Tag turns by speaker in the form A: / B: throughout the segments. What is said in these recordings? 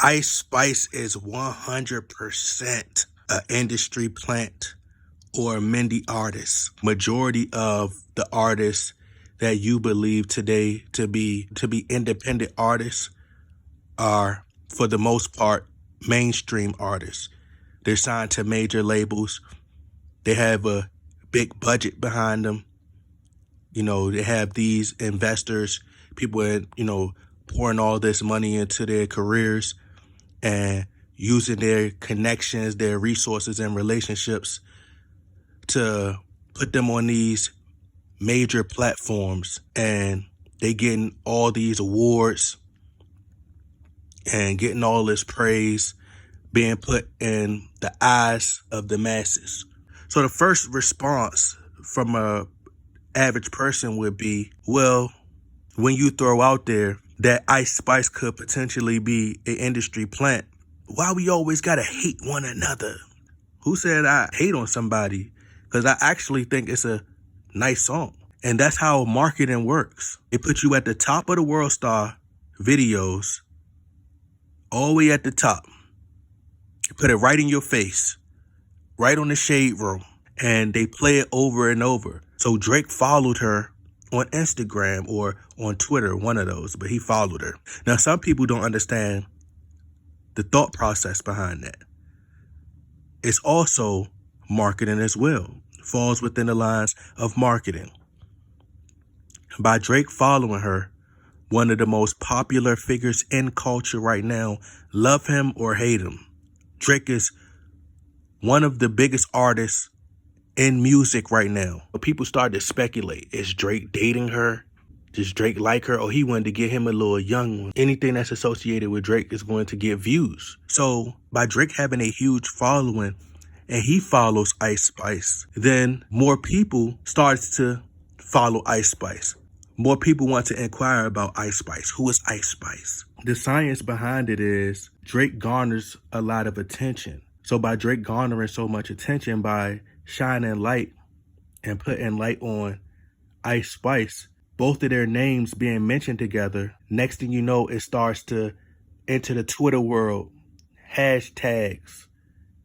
A: Ice Spice is 100% an industry plant or a Mindy artist. Majority of the artists that you believe today to be independent artists are, for the most part, mainstream artists. They're signed to major labels. They have a big budget behind them. You know, they have these investors, people, pouring all this money into their careers and using their connections, their resources and relationships to put them on these major platforms, and they getting all these awards and getting all this praise being put in the eyes of the masses. So the first response from a average person would be, well, when you throw out there that Ice Spice could potentially be an industry plant, why we always gotta hate one another? Who said I hate on somebody? Because I actually think it's a nice song. And that's how marketing works. They put you at the top of the World Star videos, all the way at the top. They put it right in your face, right on the shade room, and they play it over and over. So Drake followed her on Instagram or on Twitter, one of those, but he followed her. Now, some people don't understand the thought process behind that. It's also marketing as well. It falls within the lines of marketing. By Drake following her, one of the most popular figures in culture right now, love him or hate him, Drake is one of the biggest artists in music right now. But people start to speculate, is Drake dating her? Does Drake like her? Or he wanted to get him a little young one. Anything that's associated with Drake is going to get views. So by Drake having a huge following and he follows Ice Spice, then more people starts to follow Ice Spice. More people want to inquire about Ice Spice. Who is Ice Spice? The science behind it is Drake garners a lot of attention. So by Drake garnering so much attention, by shining light and putting light on Ice Spice, both of their names being mentioned together, next thing you know, it starts to enter the Twitter world, hashtags.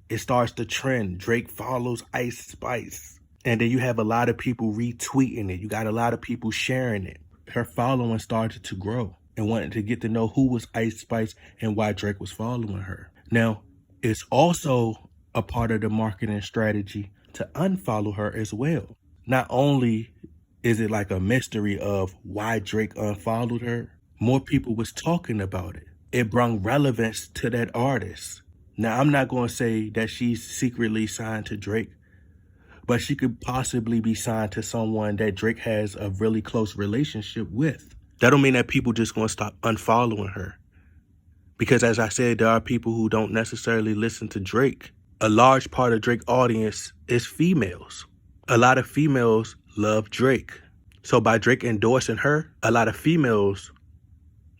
A: It starts to trend. Drake follows Ice Spice. And then you have a lot of people retweeting it. You got a lot of people sharing it. Her following started to grow and wanted to get to know who was Ice Spice and why Drake was following her. Now, it's also a part of the marketing strategy to unfollow her as well. Not only is it like a mystery of why Drake unfollowed her, more people was talking about it. It brought relevance to that artist. Now, I'm not going to say that she's secretly signed to Drake, but she could possibly be signed to someone that Drake has a really close relationship with. That don't mean that people just going to stop unfollowing her. Because as I said, there are people who don't necessarily listen to Drake. A large part of Drake's audience is females. A lot of females love Drake. So by Drake endorsing her, a lot of females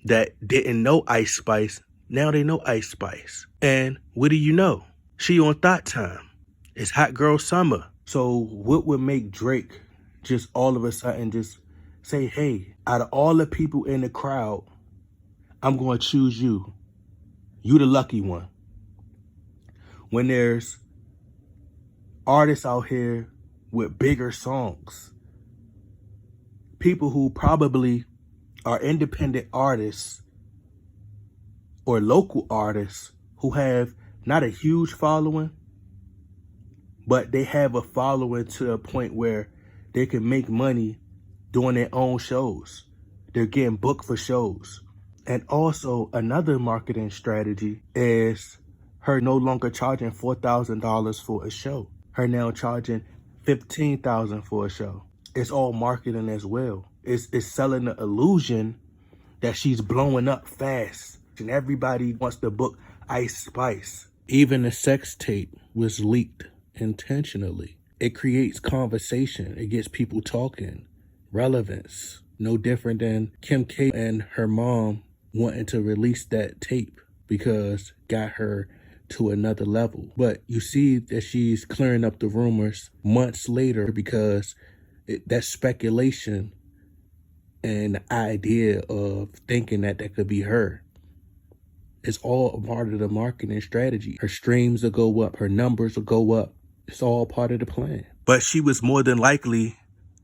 A: that didn't know Ice Spice, now they know Ice Spice. And what do you know? She on Thought Time. It's Hot Girl Summer. So what would make Drake just all of a sudden just say, hey, out of all the people in the crowd, I'm going to choose you. You the lucky one. When there's artists out here with bigger songs, people who probably are independent artists or local artists who have not a huge following, but they have a following to a point where they can make money doing their own shows. They're getting booked for shows. And also another marketing strategy is her no longer charging $4,000 for a show. Her now charging $15,000 for a show. It's all marketing as well. It's selling the illusion that she's blowing up fast and everybody wants to book Ice Spice. Even the sex tape was leaked intentionally. It creates conversation. It gets people talking. Relevance. No different than Kim K and her mom wanting to release that tape because got her to another level. But you see that she's clearing up the rumors months later because that speculation and the idea of thinking that that could be her It's all a part of the marketing strategy. Her streams will go up, her numbers will go up. It's all part of the plan. But she was more than likely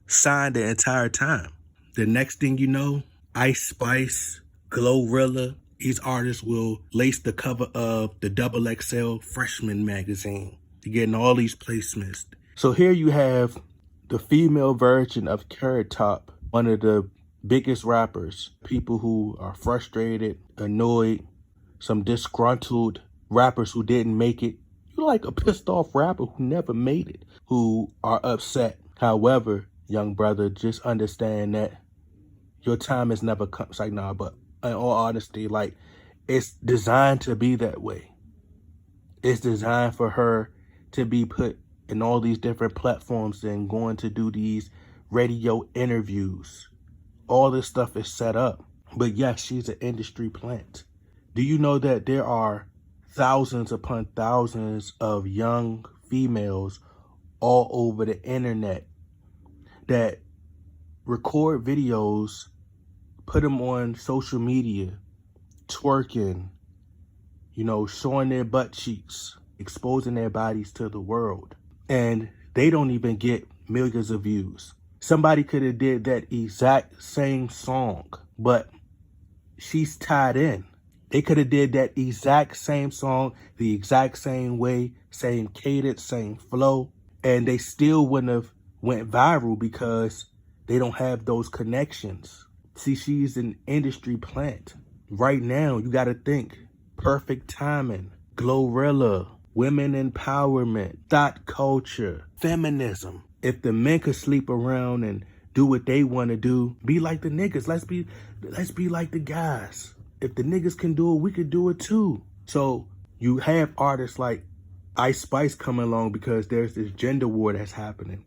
A: signed the entire time. The next thing you know, Ice Spice, Glorilla, these artists will lace the cover of the XXL Freshman magazine. You're getting all these placements. So here you have the female version of Carrot Top, one of the biggest rappers, people who are frustrated, annoyed, some disgruntled rappers who didn't make it. You like a pissed off rapper who never made it, who are upset. However, young brother, just understand that your time has never come. It's like, nah, but in all honesty, like, it's designed to be that way. It's designed for her to be put in all these different platforms and going to do these radio interviews. All this stuff is set up. But yes, she's an industry plant. Do you know that there are thousands upon thousands of young females all over the internet that record videos, put them on social media, twerking, you know, showing their butt cheeks, exposing their bodies to the world. And they don't even get millions of views. Somebody could have did that exact same song, but she's tied in. They could have did that exact same song, the exact same way, same cadence, same flow, and they still wouldn't have went viral because they don't have those connections. See, she's an industry plant. Right now, you got to think perfect timing, Glorilla, women empowerment, thought culture, feminism. If the men could sleep around and do what they want to do, be like the niggas. Let's be like the guys. If the niggas can do it, we could do it too. So you have artists like Ice Spice coming along because there's this gender war that's happening.